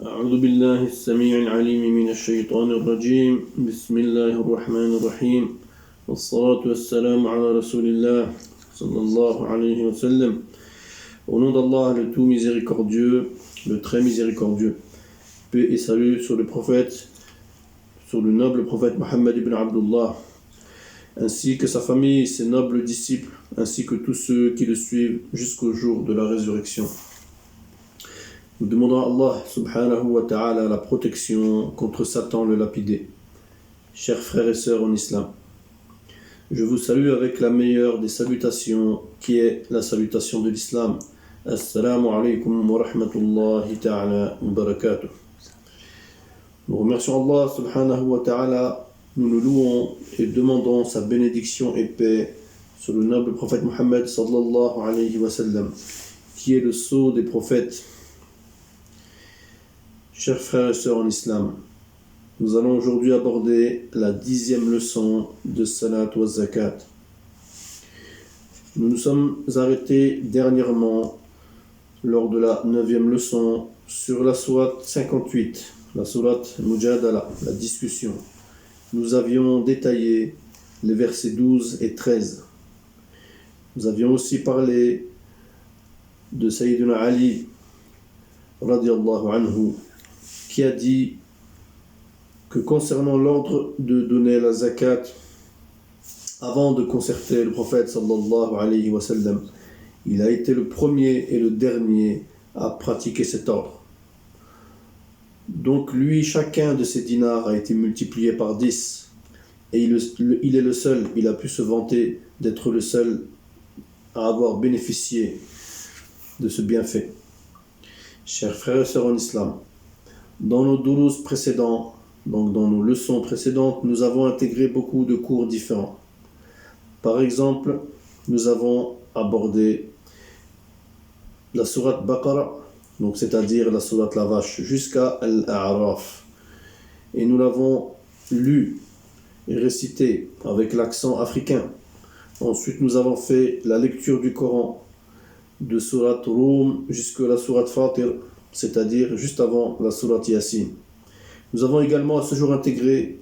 أعوذ بالله السميع العليم من الشيطان الرجيم بسم الله الرحمن الرحيم والصلاة والسلام على رسول الله صلى الله عليه وسلم. Au nom d'Allah, le tout miséricordieux, le très miséricordieux. Paix et salut sur le prophète, sur le noble prophète Mohammed ibn Abdullah, ainsi que sa famille, ses nobles disciples, ainsi que tous ceux qui le suivent jusqu'au jour de la résurrection. Nous demandons à Allah subhanahu wa ta'ala la protection contre Satan le lapidé. Chers frères et sœurs en islam, je vous salue avec la meilleure des salutations qui est la salutation de l'islam. Assalamu alaikum wa rahmatullahi ta'ala wa barakatuh. Nous remercions Allah subhanahu wa ta'ala, nous le louons et demandons sa bénédiction et paix sur le noble prophète Mohammed sallallahu alayhi wa sallam, qui est le sceau des prophètes. Chers frères et sœurs en islam, nous allons aujourd'hui aborder la 10e leçon de Salat wa Zakat. Nous nous sommes arrêtés dernièrement lors de la 9e leçon sur la sourate 58, la sourate Mujadala, la discussion. Nous avions détaillé les versets 12 et 13. Nous avions aussi parlé de Sayyidina Ali radiyallahu anhu, qui a dit que concernant l'ordre de donner la zakat, avant de concerter le prophète sallallahu alayhi wa sallam, il a été le premier et le dernier à pratiquer cet ordre. Donc lui, chacun de ses dinars a été multiplié par 10, et il est le seul, il a pu se vanter d'être le seul à avoir bénéficié de ce bienfait. Chers frères et sœurs en islam, dans nos durus précédents, donc dans nos leçons précédentes, nous avons intégré beaucoup de cours différents. Par exemple, nous avons abordé la sourate Baqara, donc c'est-à-dire la sourate la vache, jusqu'à Al-A'raf. Et nous l'avons lu et récité avec l'accent africain. Ensuite, nous avons fait la lecture du Coran de sourate Rum jusqu'à la sourate Fatir, c'est-à-dire juste avant la sourate Yasin. Nous avons également à ce jour intégré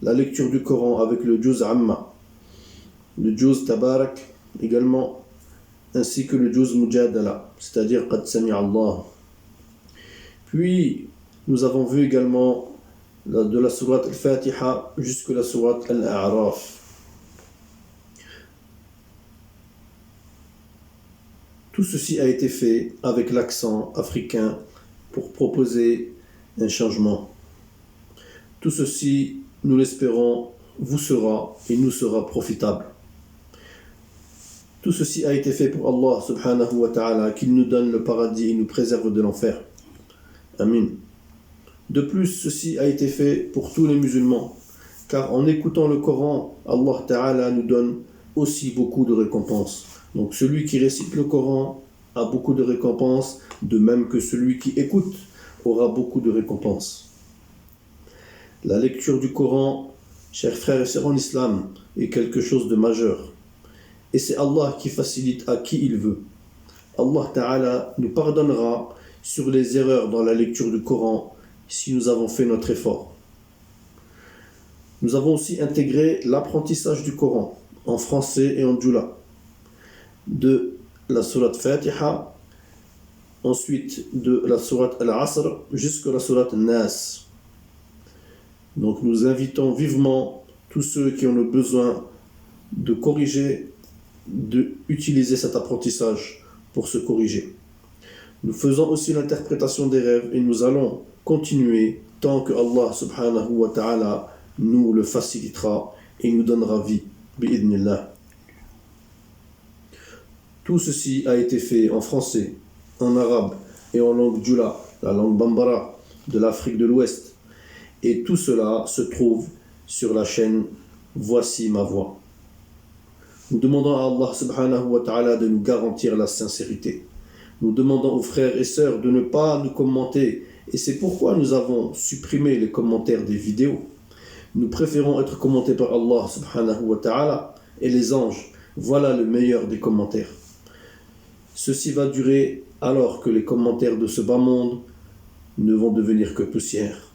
la lecture du Coran avec le Juz Amma, le Juz Tabarak également, ainsi que le Juz Mujadala, c'est-à-dire Qad Sami'a Allah. Puis, nous avons vu également de la sourate Al-Fatiha jusqu'à la sourate Al-A'raf. Tout ceci a été fait avec l'accent africain pour proposer un changement. Tout ceci, nous l'espérons, vous sera et nous sera profitable. Tout ceci a été fait pour Allah subhanahu wa ta'ala, qu'il nous donne le paradis et nous préserve de l'enfer. Amin. De plus, ceci a été fait pour tous les musulmans, car en écoutant le Coran, Allah ta'ala nous donne aussi beaucoup de récompenses. Donc celui qui récite le Coran a beaucoup de récompenses, de même que celui qui écoute aura beaucoup de récompenses. La lecture du Coran, chers frères et sœurs en islam, est quelque chose de majeur. Et c'est Allah qui facilite à qui il veut. Allah Ta'ala nous pardonnera sur les erreurs dans la lecture du Coran si nous avons fait notre effort. Nous avons aussi intégré l'apprentissage du Coran en français et en djoula, de la sourate Fatiha, ensuite de la sourate Al-Asr jusqu'à la sourate Nas. Donc nous invitons vivement tous ceux qui ont le besoin de corriger, d'utiliser cet apprentissage pour se corriger. Nous faisons aussi l'interprétation des rêves et nous allons continuer tant que Allah subhanahu wa ta'ala nous le facilitera et nous donnera vie. Bi'idnillah. Tout ceci a été fait en français, en arabe et en langue djoula, la langue bambara de l'Afrique de l'Ouest. Et tout cela se trouve sur la chaîne Voici ma voix. Nous demandons à Allah subhanahu wa ta'ala de nous garantir la sincérité. Nous demandons aux frères et sœurs de ne pas nous commenter. Et c'est pourquoi nous avons supprimé les commentaires des vidéos. Nous préférons être commentés par Allah subhanahu wa ta'ala et les anges. Voilà le meilleur des commentaires. Ceci va durer alors que les commentaires de ce bas monde ne vont devenir que poussière.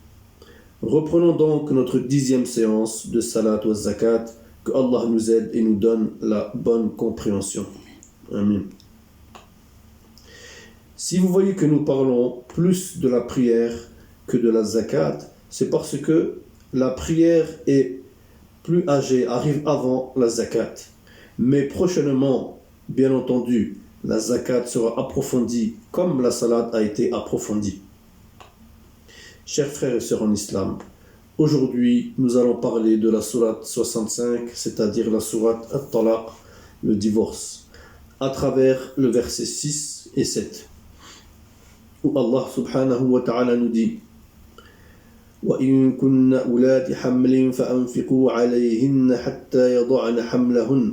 Reprenons donc notre 10e séance de Salat wa Zakat, que Allah nous aide et nous donne la bonne compréhension. Amin. Si vous voyez que nous parlons plus de la prière que de la Zakat, c'est parce que la prière est plus âgée, arrive avant la Zakat. Mais prochainement, bien entendu, la Zakat sera approfondie comme la Salat a été approfondie. Chers frères et sœurs en islam, aujourd'hui nous allons parler de la sourate 65, c'est-à-dire la sourate At-Talaq, le divorce, à travers le verset 6 et 7, où Allah subhanahu wa ta'ala nous dit وَإِن كُنَّ أُولَاتِ حَمْلٍ فَأَنفِقُوا عَلَيْهِنَّ حَتَّى يَضَعْنَ حَمْلَهُنَّ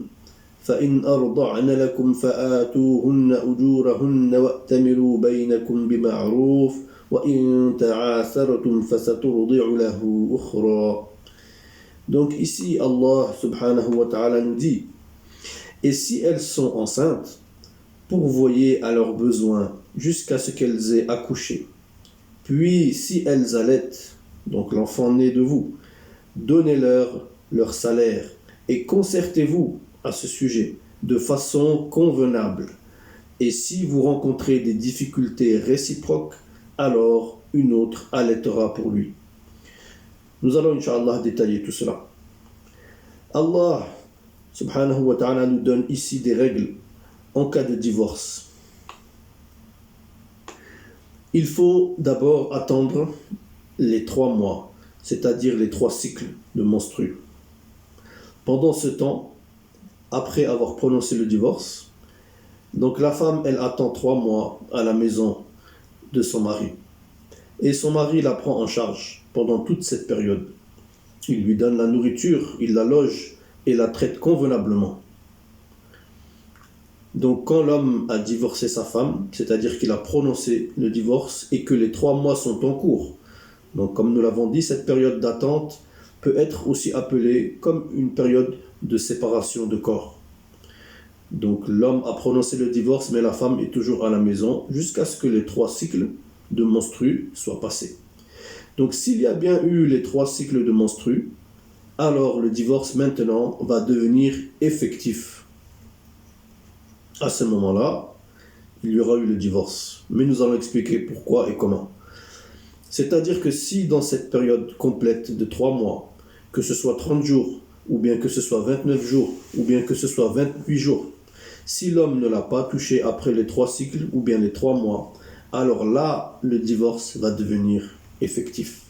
فإن أرضعن لكم فآتوهن أجورهن وأتمروا بينكم بمعروف وإن تعاثرتم فسترضع له أخرى. Donc ici Allah subhanahu wa ta'ala nous dit, et si elles sont enceintes, pourvoyez à leurs besoins jusqu'à ce qu'elles aient accouché. Puis si elles allaitent, donc l'enfant né de vous, donnez-leur leur salaire et concertez-vous à ce sujet de façon convenable. Et si vous rencontrez des difficultés réciproques, alors une autre allaitera pour lui. Nous allons Inch'Allah détailler tout cela. Allah subhanahu wa ta'ala nous donne ici des règles en cas de divorce. Il faut d'abord attendre les 3 mois, c'est-à-dire les 3 cycles de menstrues. Pendant ce temps, après avoir prononcé le divorce, donc la femme, elle attend 3 mois à la maison de son mari. Et son mari la prend en charge pendant toute cette période. Il lui donne la nourriture, il la loge et la traite convenablement. Donc quand l'homme a divorcé sa femme, c'est-à-dire qu'il a prononcé le divorce et que les 3 mois sont en cours, donc comme nous l'avons dit, cette période d'attente peut être aussi appelée comme une période de séparation de corps. Donc l'homme a prononcé le divorce, mais la femme est toujours à la maison jusqu'à ce que les 3 cycles de menstrues soient passés. Donc s'il y a bien eu les 3 cycles de menstrues, alors le divorce maintenant va devenir effectif. À ce moment-là, il y aura eu le divorce. Mais nous allons expliquer pourquoi et comment. C'est-à-dire que si dans cette période complète de 3 mois, que ce soit 30 jours, ou bien que ce soit 29 jours, ou bien que ce soit 28 jours, si l'homme ne l'a pas touché après les 3 cycles, ou bien les 3 mois, alors là, le divorce va devenir effectif.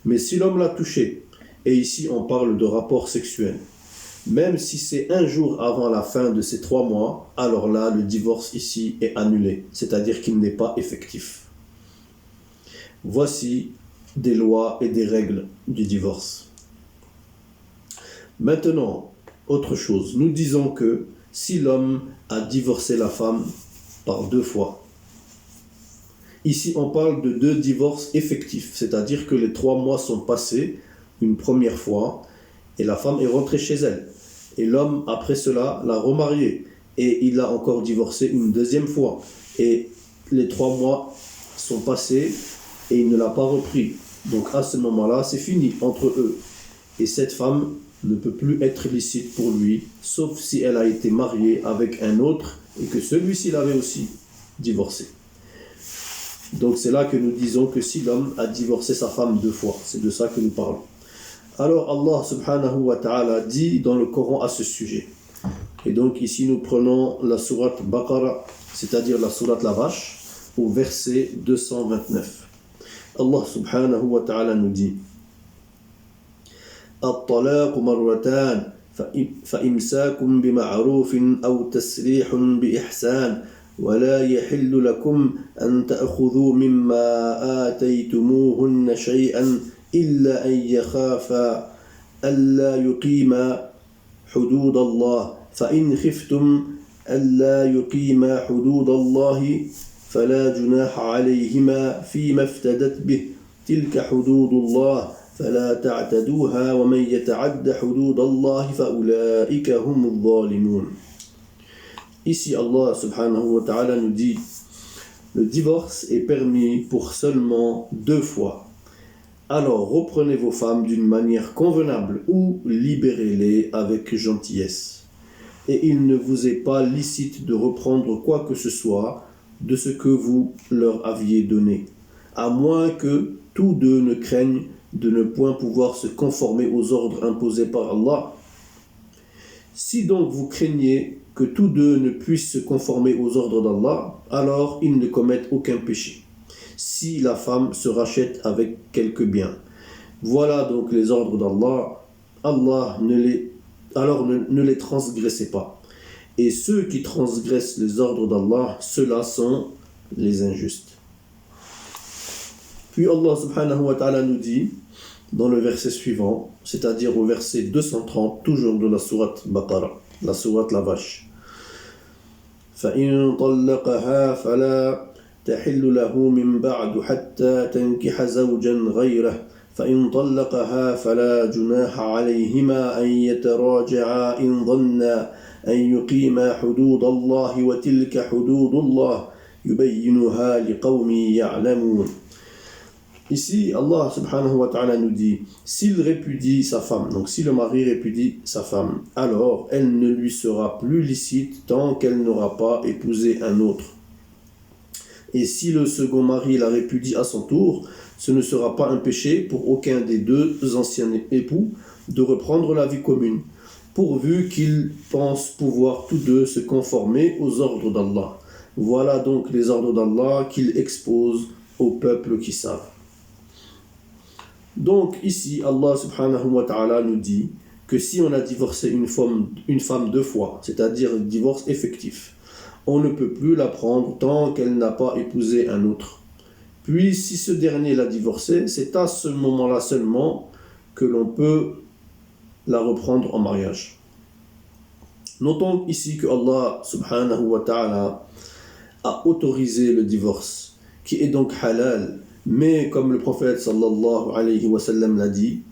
Mais si l'homme l'a touché, et ici on parle de rapport sexuel, même si c'est 1 jour avant la fin de ces 3 mois, alors là, le divorce ici est annulé, c'est-à-dire qu'il n'est pas effectif. Voici des lois et des règles du divorce. Maintenant, autre chose, nous disons que si l'homme a divorcé la femme par 2 fois, ici on parle de 2 divorces effectifs, c'est-à-dire que les 3 mois sont passés une première fois et la femme est rentrée chez elle. Et l'homme, après cela, l'a remariée et il l'a encore divorcée une 2e fois. Et les 3 mois sont passés et il ne l'a pas repris. Donc à ce moment-là, c'est fini entre eux. Et cette femme ne peut plus être licite pour lui, sauf si elle a été mariée avec un autre et que celui-ci l'avait aussi divorcé. Donc c'est là que nous disons que si l'homme a divorcé sa femme 2 fois, c'est de ça que nous parlons. Alors Allah subhanahu wa ta'ala dit dans le Coran à ce sujet. Et donc ici nous prenons la sourate Baqara, c'est-à-dire la sourate la vache, au verset 229. Allah subhanahu wa ta'ala nous dit الطلاق مرتان فإمساك بمعروف أو تسريح بإحسان ولا يحل لكم أن تأخذوا مما آتيتموهن شيئا إلا أن يخافا ألا يقيما حدود الله فإن خفتم ألا يقيما حدود الله فلا جناح عليهما فيما افتدت به تلك حدود الله فلا تعتدوها ومن يتعد حدود الله فأولئك هم الظالمون. Ici Allah subhanahu wa ta'ala nous dit le divorce est permis pour seulement 2 fois. Alors reprenez vos femmes d'une manière convenable ou libérez-les avec gentillesse. Et il ne vous est pas licite de reprendre quoi que ce soit de ce que vous leur aviez donné, à moins que tous deux ne craignent de ne point pouvoir se conformer aux ordres imposés par Allah. Si donc vous craignez que tous deux ne puissent se conformer aux ordres d'Allah, alors ils ne commettent aucun péché. Si la femme se rachète avec quelque bien. Voilà donc les ordres d'Allah. Alors ne les transgressez pas. Et ceux qui transgressent les ordres d'Allah, ceux-là sont les injustes. Puis Allah subhanahu wa ta'ala nous dit, dans le verset suivant, c'est-à-dire au verset 230, toujours de la sourate Baqara, la sourate la vache. فَإِن طَلَّقَهَا فَلَا تَحِلُّ لَهُ مِن بَعْدُ حَتَّى تَنكِحَ زَوْجًا غَيْرَهُ فإن طلقها فلا جناح عليهما أن يتراجعا إن ظنا أن يقيما حدود الله وتلك حدود الله يبينها لقوم يعلمون. Ici, Allah subhanahu wa ta'ala nous dit, s'il répudie sa femme, donc si le mari répudie sa femme, alors elle ne lui sera plus licite tant qu'elle n'aura pas épousé un autre. Et si le second mari la répudie à son tour, ce ne sera pas un péché pour aucun des deux anciens époux de reprendre la vie commune, pourvu qu'ils pensent pouvoir tous deux se conformer aux ordres d'Allah. Voilà donc les ordres d'Allah qu'il expose au peuple qui savent. Donc ici, Allah subhanahu wa ta'ala nous dit que si on a divorcé une femme 2 fois, c'est-à-dire un divorce effectif, on ne peut plus la prendre tant qu'elle n'a pas épousé un autre. Puis, si ce dernier l'a divorcée, c'est à ce moment-là seulement que l'on peut la reprendre en mariage. Notons ici que Allah subhanahu wa ta'ala a autorisé le divorce, qui est donc halal, mais comme le prophète sallallahu alayhi wa sallam l'a dit,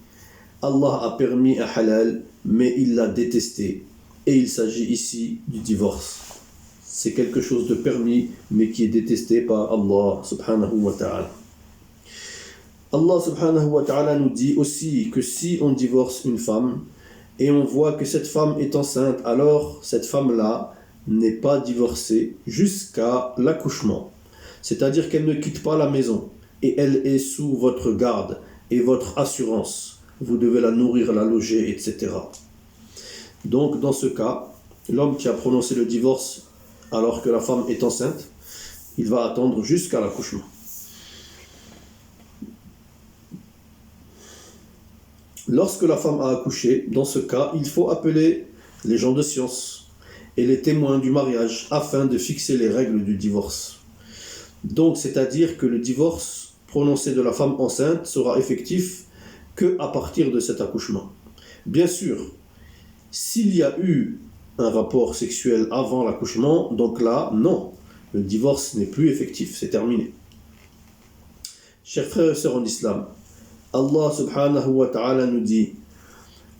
Allah a permis un halal, mais il l'a détesté. Et il s'agit ici du divorce. C'est quelque chose de permis, mais qui est détesté par Allah subhanahu wa ta'ala. Allah subhanahu wa ta'ala nous dit aussi que si on divorce une femme et on voit que cette femme est enceinte, alors cette femme-là n'est pas divorcée jusqu'à l'accouchement. C'est-à-dire qu'elle ne quitte pas la maison et elle est sous votre garde et votre assurance. Vous devez la nourrir, la loger, etc. Donc dans ce cas, l'homme qui a prononcé le divorce alors que la femme est enceinte, il va attendre jusqu'à l'accouchement. Lorsque la femme a accouché, dans ce cas, il faut appeler les gens de science et les témoins du mariage afin de fixer les règles du divorce. Donc, c'est-à-dire que le divorce prononcé de la femme enceinte sera effectif qu'à partir de cet accouchement. Bien sûr, s'il y a eu un rapport sexuel avant l'accouchement, donc là, non, le divorce n'est plus effectif, c'est terminé. Chers frères et sœurs en islam, Allah subhanahu wa ta'ala nous dit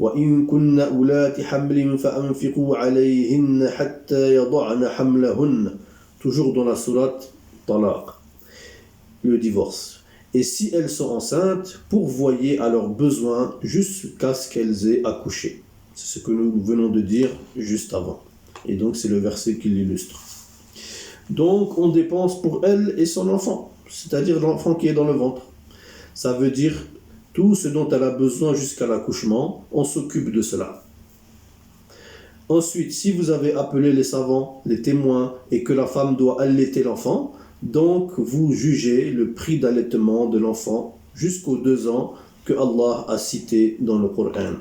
وَإِن كُنَّ أُولَاتِ حَمْلٍ فَأَنْفِقُوا عَلَيْهِنَّ حَتَّى يَضَعْنَ حَمْلَهُنَّ. Toujours dans la sourate Talaq, le divorce. Et si elles sont enceintes, pourvoyez à leurs besoins jusqu'à ce qu'elles aient accouché. C'est ce que nous venons de dire juste avant. Et donc c'est le verset qui l'illustre. Donc on dépense pour elle et son enfant, c'est-à-dire l'enfant qui est dans le ventre. Ça veut dire tout ce dont elle a besoin jusqu'à l'accouchement, on s'occupe de cela. Ensuite, si vous avez appelé les savants, les témoins, et que la femme doit allaiter l'enfant, donc vous jugez le prix d'allaitement de l'enfant jusqu'aux 2 ans que Allah a cité dans le Coran.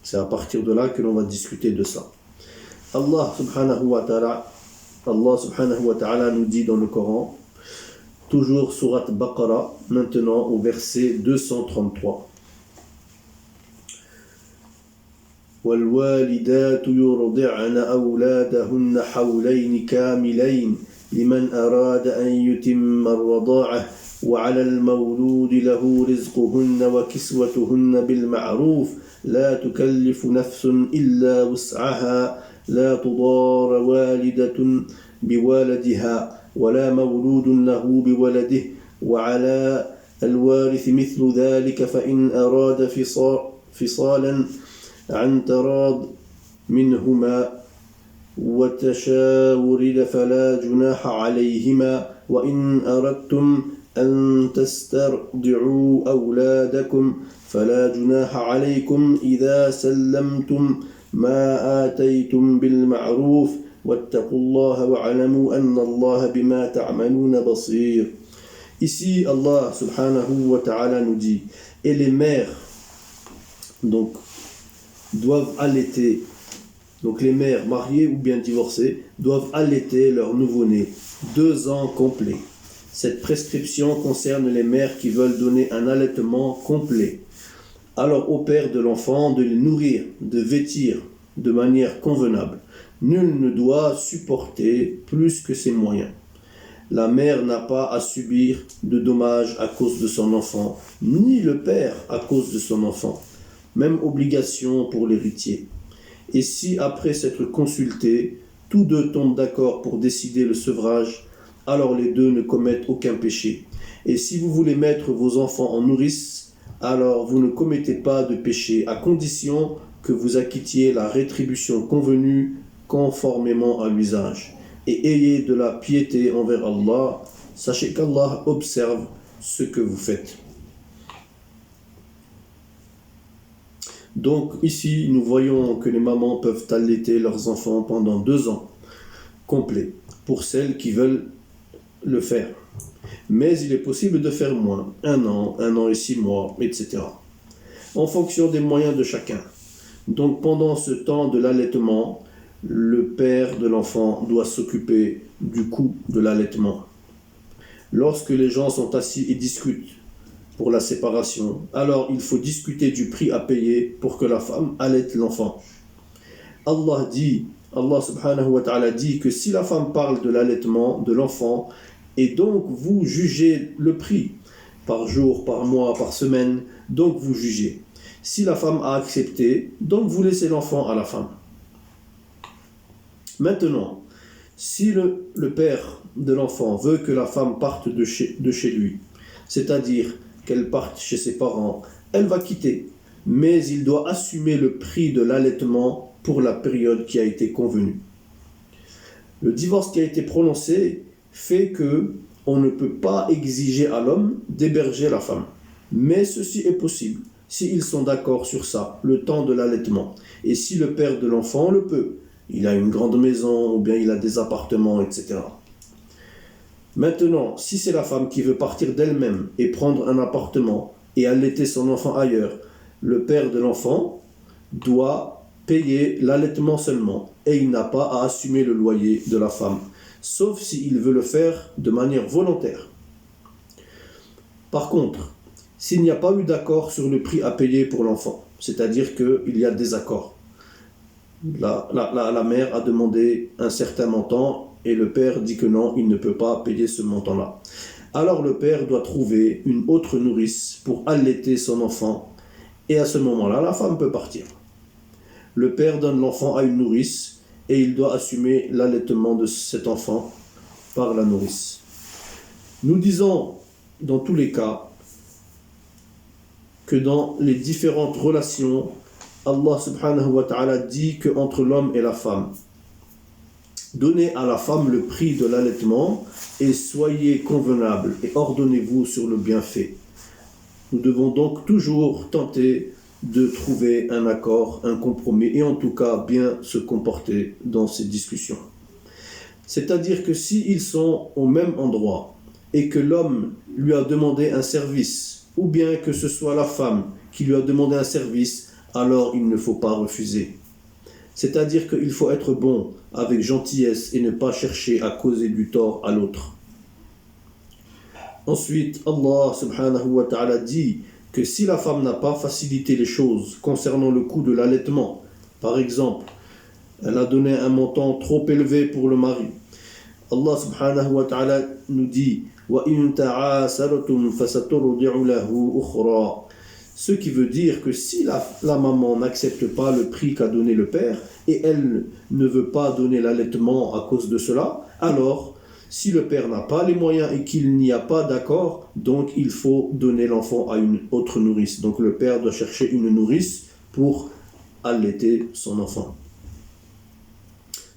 C'est à partir de là que l'on va discuter de ça. Allah subhanahu wa ta'ala nous dit dans le Coran, toujours sourate Baqara, maintenant au verset 233. وَالْوَالِدَاتُ يُرْضِعْنَ أَوْلَادَهُنَّ حَوْلَيْنِ كَامِلَيْنِ لِمَنْ أَرَادَ أَنْ يُتِمَّ الرَّضَاعَةَ وَعَلَى الْمَوْلُودِ لَهُ رِزْقُهُنَّ وَكِسْوَتُهُنَّ بِالْمَعْرُوفِ لا تكلف نفس إلا وسعها لا تضار والدة بوالدها ولا مولود له بولده وعلى الوارث مثل ذلك فإن أراد فصالا عن تراض منهما وتشاور فلا جناح عليهما وإن أردتم أن تسترضعوا أولادكم فلا جناح عليكم إذا سلمتم ما آتيتم بالمعروف واتقوا الله واعلموا أن الله بما تعملون بصير. Ici, Allah subhanahu wa ta'ala nous dit, et les mères donc doivent allaiter, donc les mères mariées ou bien divorcées doivent allaiter leur nouveau-né 2 ans complets. Cette prescription concerne les mères qui veulent donner un allaitement complet. Alors au père de l'enfant de les nourrir, de vêtir de manière convenable. Nul ne doit supporter plus que ses moyens. La mère n'a pas à subir de dommages à cause de son enfant, ni le père à cause de son enfant. Même obligation pour l'héritier. Et si après s'être consultés, tous deux tombent d'accord pour décider le sevrage, alors les deux ne commettent aucun péché. Et si vous voulez mettre vos enfants en nourrice, alors vous ne commettez pas de péché, à condition que vous acquittiez la rétribution convenue conformément à l'usage. Et ayez de la piété envers Allah. Sachez qu'Allah observe ce que vous faites. Donc ici, nous voyons que les mamans peuvent allaiter leurs enfants pendant 2 ans complets, pour celles qui veulent le faire. Mais il est possible de faire moins, 1 an et 6 mois, etc. En fonction des moyens de chacun. Donc pendant ce temps de l'allaitement, le père de l'enfant doit s'occuper du coût de l'allaitement. Lorsque les gens sont assis et discutent pour la séparation, alors il faut discuter du prix à payer pour que la femme allaite l'enfant. Allah subhanahu wa ta'ala dit que si la femme parle de l'allaitement de l'enfant, et donc vous jugez le prix, par jour, par mois, par semaine, donc vous jugez. Si la femme a accepté, donc vous laissez l'enfant à la femme. Maintenant, si le père de l'enfant veut que la femme parte de chez lui, c'est-à-dire qu'elle parte chez ses parents, elle va quitter, mais il doit assumer le prix de l'allaitement pour la période qui a été convenue. Le divorce qui a été prononcé fait que on ne peut pas exiger à l'homme d'héberger la femme, mais ceci est possible s'ils sont d'accord sur ça, le temps de l'allaitement, et si le père de l'enfant le peut. Il a une grande maison, ou bien il a des appartements, etc. Maintenant, si c'est la femme qui veut partir d'elle-même et prendre un appartement et allaiter son enfant ailleurs, le père de l'enfant doit payer l'allaitement seulement et il n'a pas à assumer le loyer de la femme, sauf s'il veut le faire de manière volontaire. Par contre, s'il n'y a pas eu d'accord sur le prix à payer pour l'enfant, c'est-à-dire qu'il y a désaccord, la mère a demandé un certain montant et le père dit que non, il ne peut pas payer ce montant-là. Alors le père doit trouver une autre nourrice pour allaiter son enfant et à ce moment-là, la femme peut partir. Le père donne l'enfant à une nourrice et il doit assumer l'allaitement de cet enfant par la nourrice. Nous disons dans tous les cas que dans les différentes relations, Allah subhanahu wa ta'ala dit qu'entre l'homme et la femme, donnez à la femme le prix de l'allaitement et soyez convenables et ordonnez-vous sur le bienfait. Nous devons donc toujours tenter de trouver un accord, un compromis et en tout cas bien se comporter dans ces discussions. C'est-à-dire que s'ils sont au même endroit et que l'homme lui a demandé un service ou bien que ce soit la femme qui lui a demandé un service, alors il ne faut pas refuser. C'est-à-dire qu'il faut être bon avec gentillesse et ne pas chercher à causer du tort à l'autre. Ensuite, Allah subhanahu wa ta'ala dit que si la femme n'a pas facilité les choses concernant le coût de l'allaitement, par exemple, elle a donné un montant trop élevé pour le mari, Allah subhanahu wa ta'ala nous dit وَإِن تَعَاسَرْتُمْ فَسَتُرْضِعُ لَهُ أُخْرَى. Ce qui veut dire que si la maman n'accepte pas le prix qu'a donné le père et elle ne veut pas donner l'allaitement à cause de cela, alors Si le père n'a pas les moyens et qu'il n'y a pas d'accord, donc il faut donner l'enfant à une autre nourrice. Donc le père doit chercher une nourrice pour allaiter son enfant.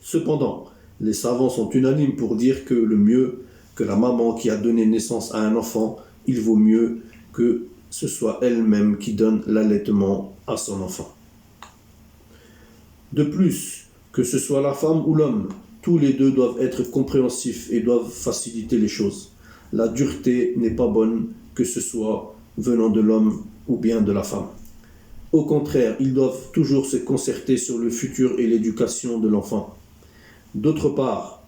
Cependant, les savants sont unanimes pour dire que le mieux que la maman qui a donné naissance à un enfant, il vaut mieux que ce soit elle-même qui donne l'allaitement à son enfant. De plus, que ce soit la femme ou l'homme, tous les deux doivent être compréhensifs et doivent faciliter les choses. La dureté n'est pas bonne, que ce soit venant de l'homme ou bien de la femme. Au contraire, ils doivent toujours se concerter sur le futur et l'éducation de l'enfant. D'autre part,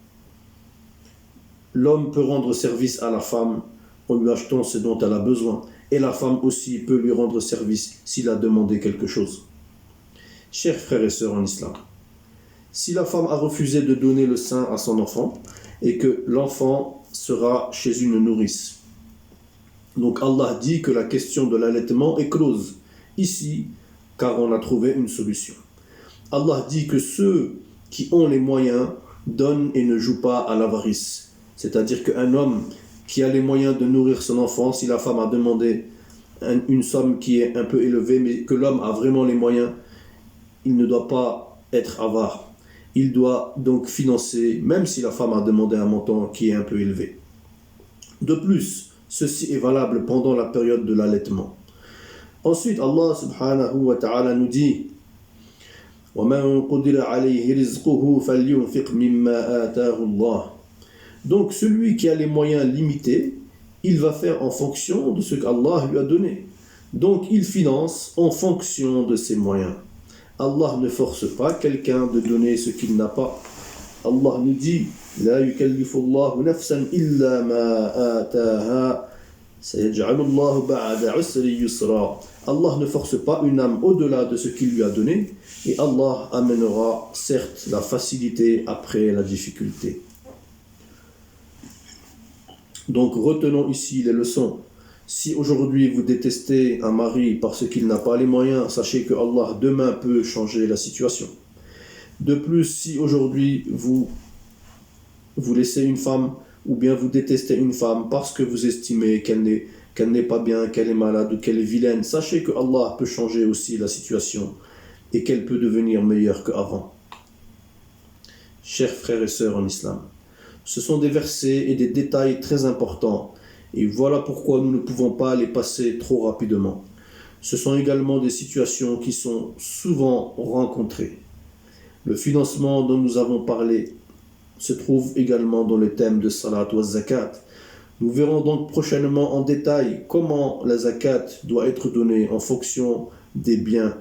l'homme peut rendre service à la femme en lui achetant ce dont elle a besoin, et la femme aussi peut lui rendre service s'il a demandé quelque chose. Chers frères et sœurs en islam, si la femme a refusé de donner le sein à son enfant et que l'enfant sera chez une nourrice, donc Allah dit que la question de l'allaitement est close ici, car on a trouvé une solution. Allah dit que ceux qui ont les moyens donnent et ne jouent pas à l'avarice. C'est-à-dire qu'un homme qui a les moyens de nourrir son enfant, si la femme a demandé une somme qui est un peu élevée, mais que l'homme a vraiment les moyens, il ne doit pas être avare. Il doit donc financer, même si la femme a demandé un montant qui est un peu élevé. De plus, ceci est valable pendant la période de l'allaitement. Ensuite, Allah subhanahu wa ta'ala nous dit وَمَنْ قُدِرَ عَلَيْهِ رِزْقُهُ فَلْيُنْفِقْ مِمَّا آتَاهُ اللَّهُ. Donc celui qui a les moyens limités, il va faire en fonction de ce qu'Allah lui a donné. Donc il finance en fonction de ses moyens. Allah ne force pas quelqu'un de donner ce qu'il n'a pas. Allah nous dit لا يكلف الله نفسا إلا ما آتاها سيجعل الله بعد عسر يسرا. Allah ne force pas une âme au-delà de ce qu'il lui a donné, et Allah amènera certes la facilité après la difficulté. Donc retenons ici les leçons. Si aujourd'hui vous détestez un mari parce qu'il n'a pas les moyens, sachez que Allah demain peut changer la situation. De plus, si aujourd'hui vous laissez une femme ou bien vous détestez une femme parce que vous estimez qu'elle n'est pas bien, qu'elle est malade ou qu'elle est vilaine, sachez que Allah peut changer aussi la situation et qu'elle peut devenir meilleure qu'avant. Chers frères et sœurs en islam, ce sont des versets et des détails très importants et voilà pourquoi nous ne pouvons pas les passer trop rapidement. Ce sont également des situations qui sont souvent rencontrées. Le financement dont nous avons parlé se trouve également dans le thème de Salat wa Zakat. Nous verrons donc prochainement en détail comment la Zakat doit être donnée en fonction des biens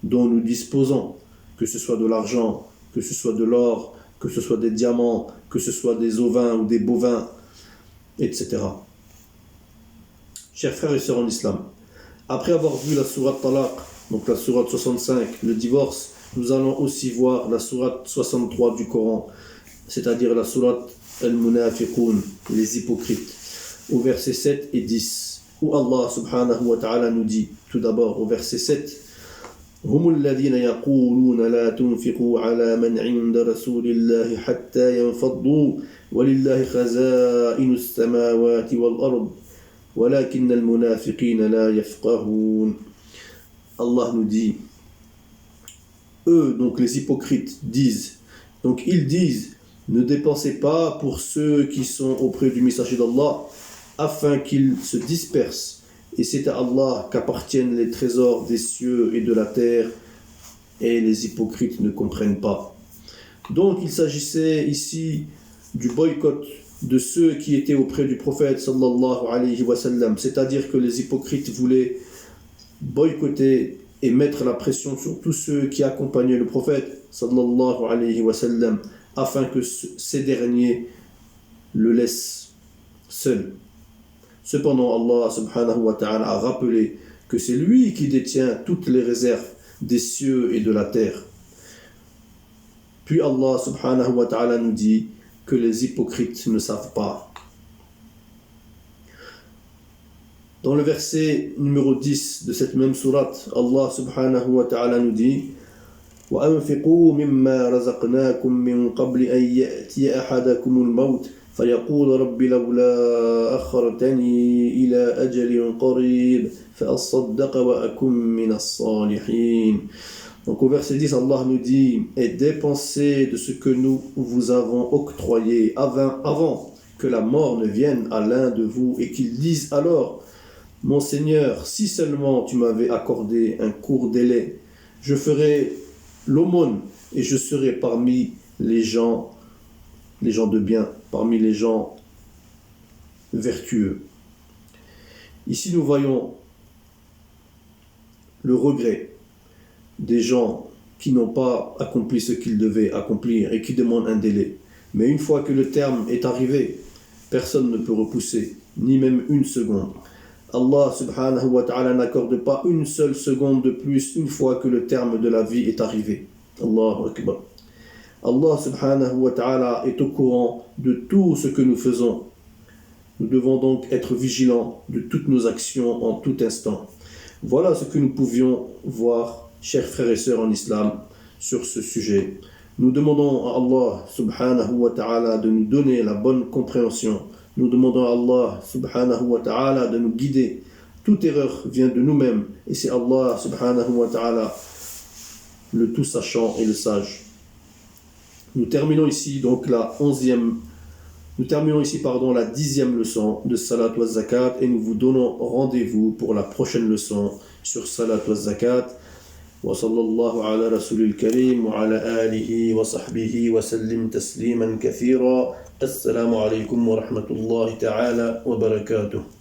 dont nous disposons, que ce soit de l'argent, que ce soit de l'or, que ce soit des diamants, que ce soit des ovins ou des bovins, etc. Chers frères et sœurs en islam, après avoir vu la sourate Talaq, donc la sourate 65, le divorce, nous allons aussi voir la sourate 63 du Coran, c'est-à-dire la sourate Al-Munafiqun, les hypocrites, au verset 7 et 10, où Allah subhanahu wa ta'ala nous dit, tout d'abord au verset 7, هم الذين يقولون لا تنفقوا على من عند رسول الله حتى ينفضوا ولله خزائن السماوات والأرض ولكن المنافقين لا يفقهون. Allah nous dit, eux, donc les hypocrites, disent, donc ils disent, ne dépensez pas pour ceux qui sont auprès du messager d'Allah afin qu'ils se dispersent. Et c'est à Allah qu'appartiennent les trésors des cieux et de la terre, et les hypocrites ne comprennent pas. Donc il s'agissait ici du boycott de ceux qui étaient auprès du prophète sallallahu alayhi wa sallam, c'est-à-dire que les hypocrites voulaient boycotter et mettre la pression sur tous ceux qui accompagnaient le prophète sallallahu alayhi wa sallam, afin que ces derniers le laissent seul. Cependant, Allah subhanahu wa ta'ala a rappelé que c'est lui qui détient toutes les réserves des cieux et de la terre. Puis Allah subhanahu wa ta'ala nous dit que les hypocrites ne savent pas. Dans le verset numéro 10 de cette même sourate, Allah subhanahu wa ta'ala nous dit وَأَنْفِقُوا مِمَّا رَزَقْنَاكُمْ مِنْ قَبْلِ أَنْ يَأْتِيَ أَحَدَكُمُ الْمَوْتِ فيقول رب لولا أخرتني إلى أجل قريب فأصدق وأكن من الصالحين. Donc au verset 10, Allah nous dit « Et dépensez de ce que nous vous avons octroyé avant que la mort ne vienne à l'un de vous et qu'il dise alors « Mon Seigneur, si seulement tu m'avais accordé un court délai, je ferai l'aumône et je serai parmi les gens de bien, parmi les gens vertueux. » Ici nous voyons le regret des gens qui n'ont pas accompli ce qu'ils devaient accomplir et qui demandent un délai. Mais une fois que le terme est arrivé, personne ne peut repousser, ni même une seconde. Allah subhanahu wa ta'ala n'accorde pas une seule seconde de plus une fois que le terme de la vie est arrivé. Allahu Akbar. Allah subhanahu wa ta'ala est au courant de tout ce que nous faisons. Nous devons donc être vigilants de toutes nos actions en tout instant. Voilà ce que nous pouvions voir, chers frères et sœurs en islam, sur ce sujet. Nous demandons à Allah subhanahu wa ta'ala de nous donner la bonne compréhension. Nous demandons à Allah subhanahu wa ta'ala de nous guider. Toute erreur vient de nous-mêmes et c'est Allah subhanahu wa ta'ala le tout sachant et le sage. Nous terminons ici donc la 10e leçon de Salat wa Zakat et nous vous donnons rendez-vous pour la prochaine leçon sur Salat wa Zakat. وصلى الله على رسول الكريم وعلى آله وصحبه وسلم تسليما كثيرا. السلام عليكم ورحمة الله تعالى وبركاته.